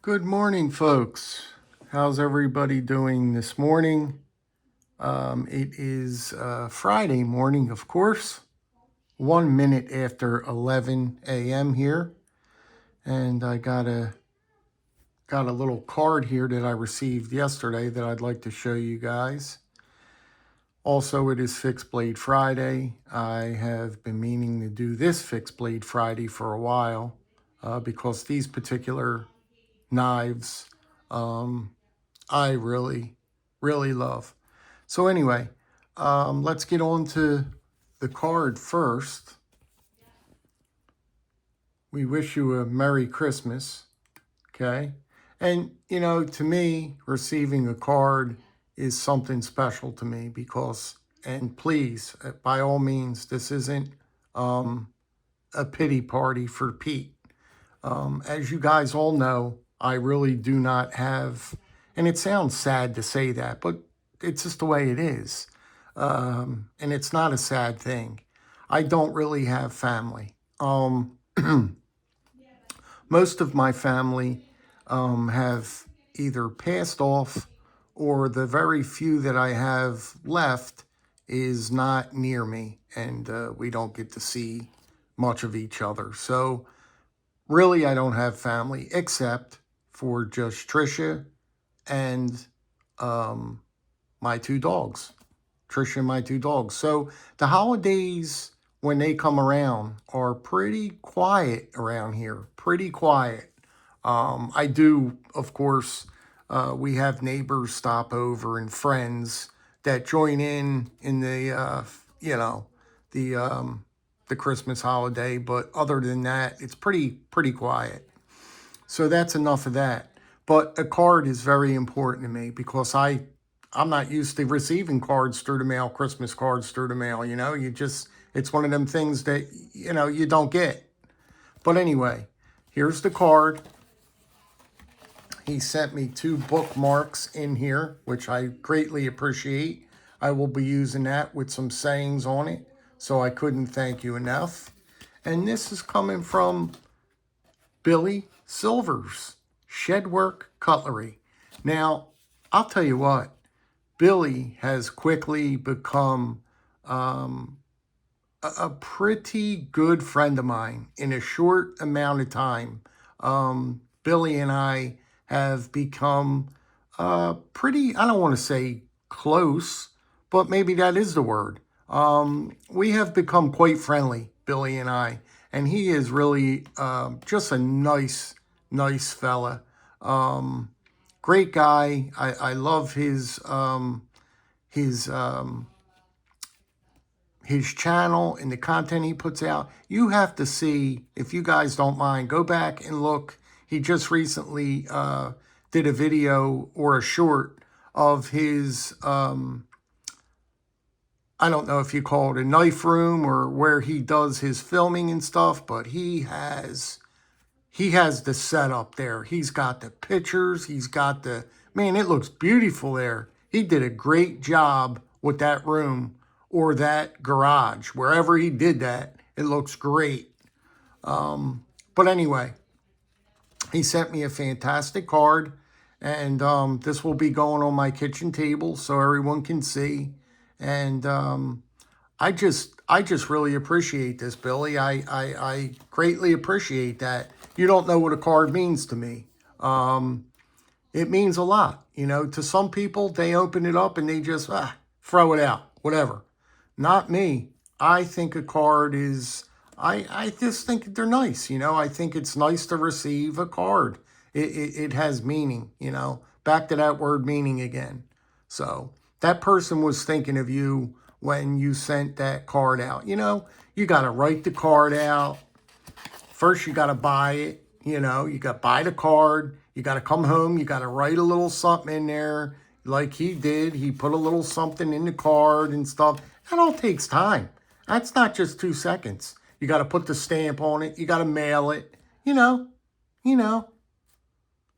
Good morning, folks. How's everybody doing this morning? It is Friday morning, of course, 1 minute after 11 a.m. here. And I got a little card here that I received yesterday that I'd like to show you guys. Also, it is Fixed Blade Friday. I have been meaning to do this Fixed Blade Friday for a while because these particular knives I really, really love. So anyway, let's get on to the card first. We wish you a Merry Christmas, okay? And, you know, to me, receiving a card is something special to me because, and please, by all means, this isn't a pity party for Pete. As you guys all know, I really do not have, and it sounds sad to say that, but it's just the way it is. And it's not a sad thing. I don't really have family. Most of my family have either passed off or the very few that I have left is not near me, and we don't get to see much of each other. So really, I don't have family except for just Trisha and my two dogs. Trisha and my two dogs. So the holidays, when they come around, are pretty quiet around here. Pretty quiet. I do, of course, we have neighbors stop over and friends that join in the, the Christmas holiday. But other than that, it's pretty quiet. So that's enough of that. But a card is very important to me because I'm not used to receiving cards through the mail, Christmas cards through the mail. You know, it's one of them things that, you don't get. But anyway, here's the card. He sent me 2 bookmarks in here, which I greatly appreciate. I will be using that with some sayings on it. So I couldn't thank you enough. And this is coming from Billy Silvers, Shedwork Cutlery. Now, I'll tell you what, Billy has quickly become a pretty good friend of mine in a short amount of time. Billy and I have become pretty, I don't want to say close, but maybe that is the word. We have become quite friendly, Billy and I, and he is really just a nice fella. Great guy. I love his his channel and the content he puts out. You have to see, if you guys don't mind, go back and look. He just recently did a video or a short of his, I don't know if you call it a knife room or where he does his filming and stuff, but he has the setup there. He's got the pictures. He's got man, it looks beautiful there. He did a great job with that room or that garage. Wherever he did that, it looks great. But anyway, he sent me a fantastic card. And this will be going on my kitchen table so everyone can see. And I just really appreciate this, Billy. I greatly appreciate that. You don't know what a card means to me. It means a lot. To some people, they open it up and they just throw it out, whatever. Not me. I think a card is, I just think they're nice. I think it's nice to receive a card. It has meaning, back to that word meaning again. So that person was thinking of you when you sent that card out. You got to write the card out. First, you got to buy it. You got to buy the card. You got to come home. You got to write a little something in there like he did. He put a little something in the card and stuff. That all takes time. That's not just 2 seconds. You got to put the stamp on it. You got to mail it. You know.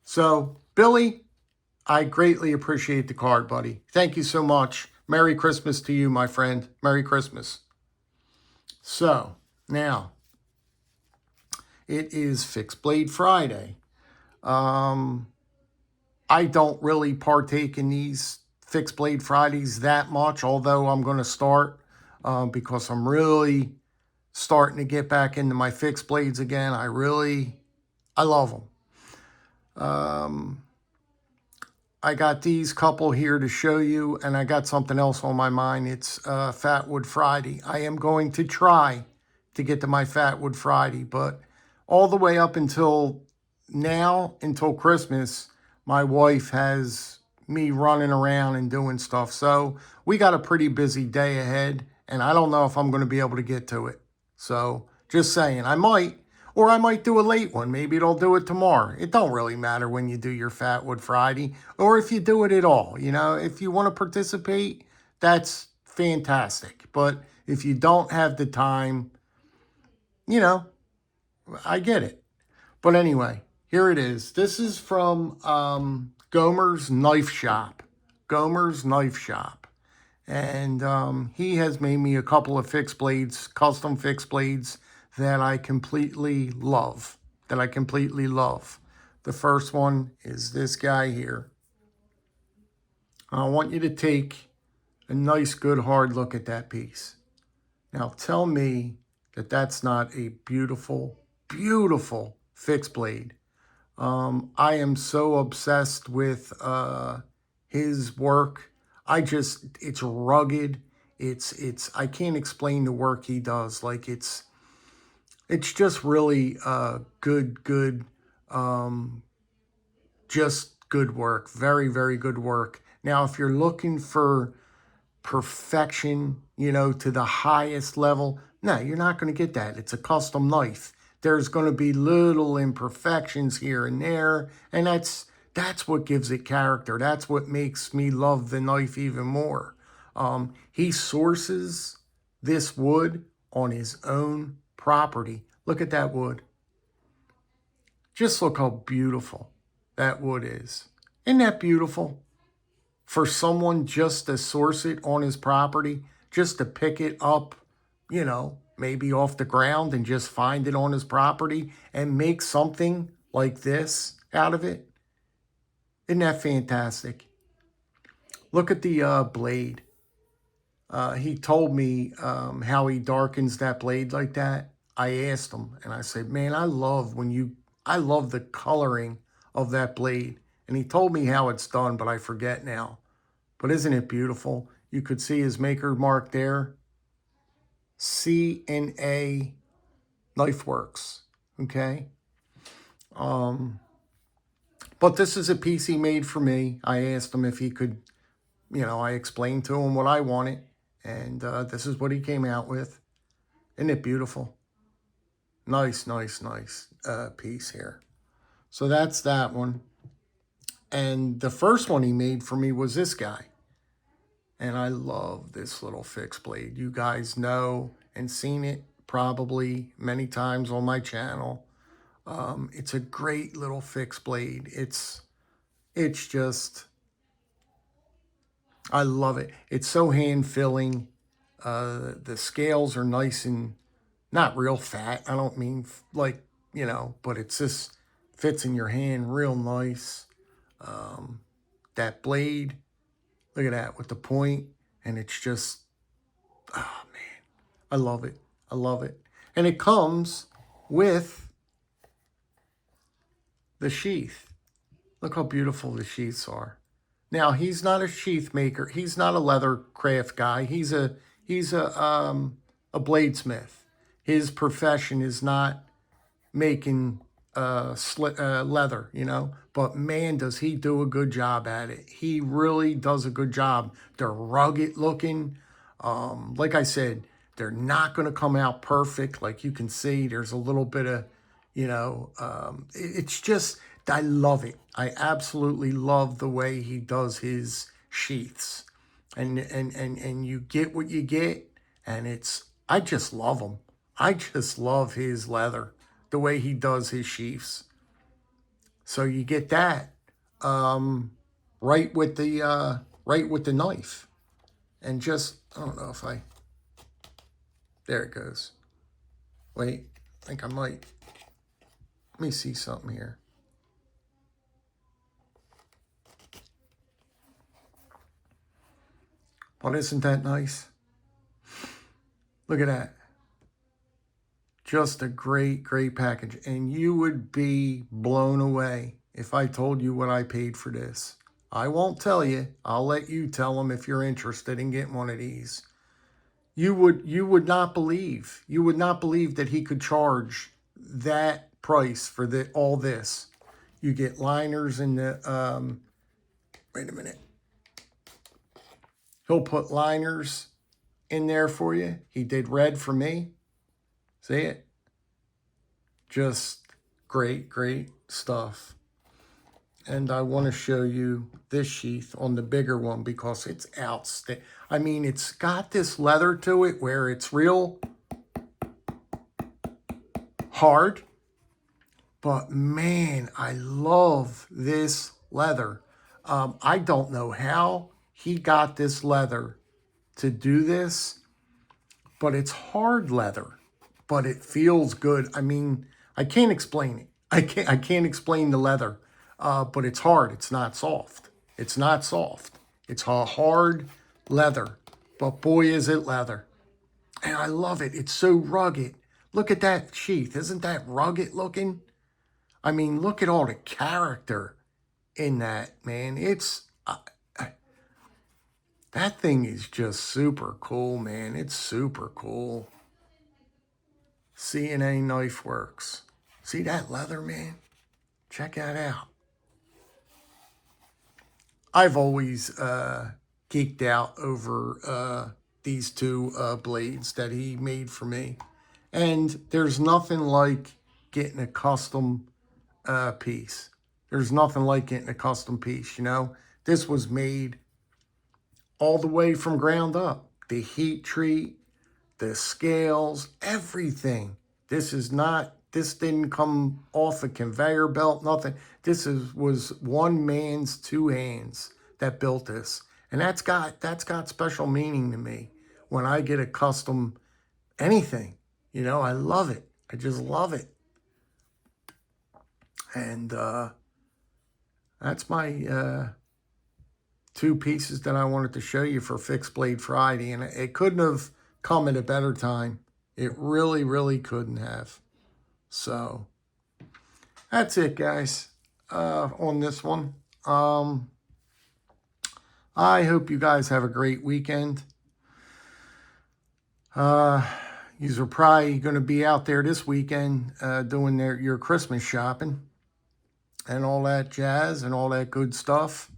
So, Billy, I greatly appreciate the card, buddy. Thank you so much. Merry Christmas to you, my friend. Merry Christmas. So, now, it is Fixed Blade Friday. I don't really partake in these Fixed Blade Fridays that much, although I'm going to start because I'm really starting to get back into my fixed blades again. I love them. I got these couple here to show you, and I got something else on my mind. It's Fatwood Friday. I am going to try to get to my Fatwood Friday, but all the way up until now, until Christmas, my wife has me running around and doing stuff. So we got a pretty busy day ahead, and I don't know if I'm going to be able to get to it. So just saying, I might. Or I might do a late one. Maybe it'll do it tomorrow. It don't really matter when you do your Fatwood Friday or if you do it at all. You know, if you want to participate, that's fantastic. But if you don't have the time, you know, I get it. But anyway, here it is. This is from Gomer's Knife Shop. Gomer's Knife Shop. And he has made me a couple of fixed blades, custom fixed blades that I completely love. The first one is this guy here. I want you to take a nice, good, hard look at that piece. Now tell me that that's not a beautiful, beautiful fixed blade. I am so obsessed with his work. It's rugged. I can't explain the work he does. Like it's just really good, just good work. Very, very good work. Now, if you're looking for perfection, you know, to the highest level, no, you're not going to get that. It's a custom knife. There's going to be little imperfections here and there, and that's what gives it character. That's what makes me love the knife even more. He sources this wood on his own property. Look at that wood. Just look how beautiful that wood is. Isn't that beautiful? For someone just to source it on his property, just to pick it up, you know, maybe off the ground and just find it on his property and make something like this out of it. Isn't that fantastic? Look at the blade. He told me how he darkens that blade like that. I asked him and I said, man, I love the coloring of that blade. And he told me how it's done, but I forget now. But isn't it beautiful? You could see his maker mark there. C&A Knife Works. Okay. But this is a piece he made for me. I asked him if he could, you know, I explained to him what I wanted. And this is what he came out with. Isn't it beautiful? Nice piece here. So that's that one. And the first one he made for me was this guy. And I love this little fixed blade. You guys know and seen it probably many times on my channel. It's a great little fixed blade. It's just, I love it. It's so hand-filling. The scales are nice and not real fat. I don't mean like, you know, but it's just fits in your hand real nice. That blade, look at that with the point, and it's just, oh man, I love it. I love it. And it comes with the sheath. Look how beautiful the sheaths are. Now, he's not a sheath maker. He's not a leather craft guy. He's a bladesmith. His profession is not making leather, you know. But man, does he do a good job at it. He really does a good job. They're rugged looking. Like I said, they're not going to come out perfect. Like you can see, there's a little bit of, you know, it's just, I love it. I absolutely love the way he does his sheaths. And you get what you get, and I just love him. I just love his leather, the way he does his sheaths. So you get that right with the knife. And just, I don't know if there it goes. Wait, I think I might. Let me see something here. But isn't that nice? Look at that. Just a great, great package. And you would be blown away if I told you what I paid for this. I won't tell you. I'll let you tell them if you're interested in getting one of these. You would not believe. You would not believe that he could charge that price for all this. You get liners in the wait a minute. He'll put liners in there for you. He did red for me. See it? Just great, great stuff. And I want to show you this sheath on the bigger one because it's outstanding. I mean, it's got this leather to it where it's real hard. But man, I love this leather. I don't know how he got this leather to do this, but it's hard leather, but it feels good. I mean, I can't explain it. I can't explain the leather, but it's hard. It's not soft. It's not soft. It's a hard leather, but boy, is it leather. And I love it. It's so rugged. Look at that sheath. Isn't that rugged looking? I mean, look at all the character in that, man. It's that thing is just super cool, man. It's super cool. C&A Knife Works. See that leather, man? Check that out. I've always geeked out over these two blades that he made for me. And there's nothing like getting a custom piece. There's nothing like getting a custom piece, you know. This was made all the way from ground up. The heat treat, the scales, everything. This didn't come off a conveyor belt, nothing. This was one man's two hands that built this. And that's got special meaning to me when I get a custom anything. You know, I love it. I just love it. And that's my two pieces that I wanted to show you for Fixed Blade Friday. And it couldn't have come at a better time. It really, really couldn't have. So that's it, guys, on this one. I hope you guys have a great weekend. You're probably going to be out there this weekend doing your Christmas shopping and all that jazz and all that good stuff.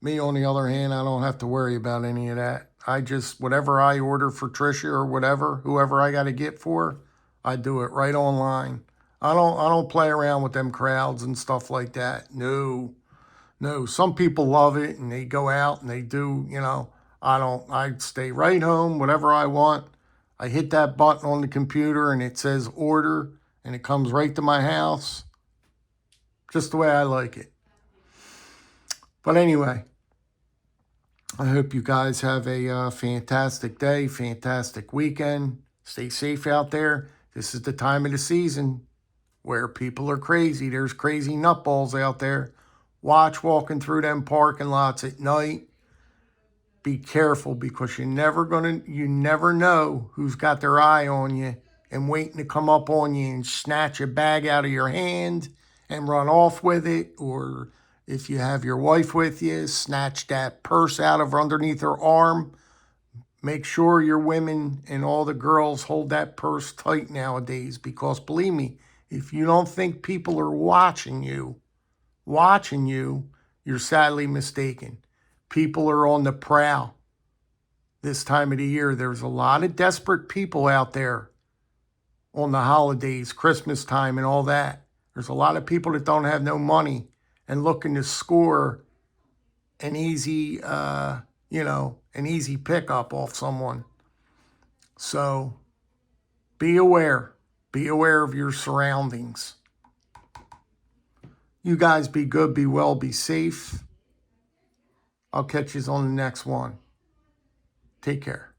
Me, on the other hand, I don't have to worry about any of that. I just, whatever I order for Tricia or whatever, whoever I got to get for, I do it right online. I don't play around with them crowds and stuff like that. No. Some people love it and they go out and they do, you know. I don't. I stay right home, whatever I want. I hit that button on the computer and it says order and it comes right to my house. Just the way I like it. But anyway, I hope you guys have a fantastic day, fantastic weekend. Stay safe out there. This is the time of the season where people are crazy. There's crazy nutballs out there. Watch walking through them parking lots at night. Be careful because you never know who's got their eye on you and waiting to come up on you and snatch a bag out of your hand and run off with it. Or if you have your wife with you, snatch that purse out of underneath her arm. Make sure your women and all the girls hold that purse tight nowadays because believe me, if you don't think people are watching you, you're sadly mistaken. People are on the prowl this time of the year. There's a lot of desperate people out there on the holidays, Christmas time and all that. There's a lot of people that don't have no money and looking to score an easy, an easy pickup off someone. So be aware. Be aware of your surroundings. You guys be good, be well, be safe. I'll catch you on the next one. Take care.